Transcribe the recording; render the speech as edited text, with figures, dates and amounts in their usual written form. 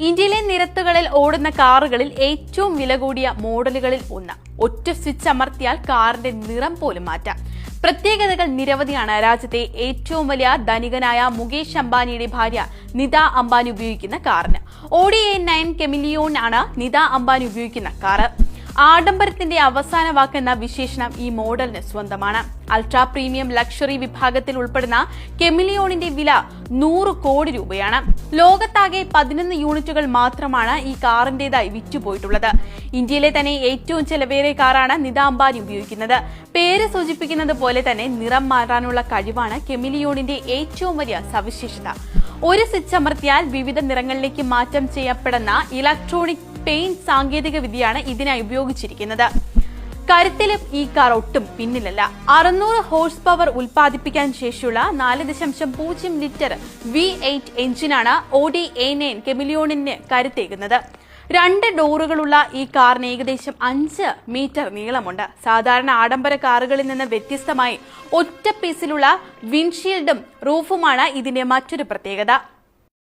ഇന്ത്യയിലെ നിരത്തുകളിൽ ഓടുന്ന കാറുകളിൽ ഏറ്റവും വില കൂടിയ മോഡലുകളിൽ ഒന്ന്. ഒറ്റ സ്വിച്ച് അമർത്തിയാൽ കാറിന്റെ നിറം പോലും മാറ്റാം. പ്രത്യേകതകൾ നിരവധിയാണ്. രാജ്യത്തെ ഏറ്റവും വലിയ ധനികനായ മുകേഷ് അംബാനിയുടെ ഭാര്യ നിത അംബാനി ഉപയോഗിക്കുന്ന കാറിന് ഓഡി A9 കെമിലിയോൺ ആണ് നിത അംബാനി ഉപയോഗിക്കുന്ന കാറ്. ആഡംബരത്തിന്റെ അവസാന വാക്കെന്ന വിശേഷണം ഈ മോഡലിന് സ്വന്തമാണ്. അൾട്രാ പ്രീമിയം ലക്ഷറി വിഭാഗത്തിൽ ഉൾപ്പെടുന്ന കെമിലിയോണിന്റെ വില 100 കോടി രൂപയാണ്. ലോകത്താകെ 11 യൂണിറ്റുകൾ മാത്രമാണ് ഈ കാറിന്റേതായി വിറ്റുപോയിട്ടുള്ളത്. ഇന്ത്യയിലെ തന്നെ ഏറ്റവും ചെലവേറിയ കാറാണ് നിത അംബാനി ഉപയോഗിക്കുന്നത്. പേര് സൂചിപ്പിക്കുന്നത് പോലെ തന്നെ നിറം മാറാനുള്ള കഴിവാണ് കെമിലിയോണിന്റെ ഏറ്റവും വലിയ സവിശേഷത. ഒരു സ്വിച്ച് അമർത്തിയാൽ വിവിധ നിറങ്ങളിലേക്ക് മാറ്റം ചെയ്യപ്പെടുന്ന ഇലക്ട്രോണിക് പെയിന്റ് സാങ്കേതിക വിദ്യയാണ് ഇതിനായി ഉപയോഗിച്ചിരിക്കുന്നത്. കരുത്തിലും ഈ കാർ ഒട്ടും പിന്നിലല്ല. 600 ഹോഴ്സ് പവർ ഉൽപ്പാദിപ്പിക്കാൻ ശേഷിയുള്ള 4.0 ലിറ്റർ V8 എഞ്ചിനാണ് ഓഡി A9 കെമിലിയോണിന് കരുത്തേകുന്നത്. 2 ഡോറുകളുള്ള ഈ കാറിന് ഏകദേശം 5 മീറ്റർ നീളമുണ്ട്. സാധാരണ ആഡംബര കാറുകളിൽ നിന്ന് വ്യത്യസ്തമായി ഒറ്റ പീസിലുള്ള വിൻഷീൽഡും റൂഫുമാണ് ഇതിന്റെ മറ്റൊരു പ്രത്യേകത.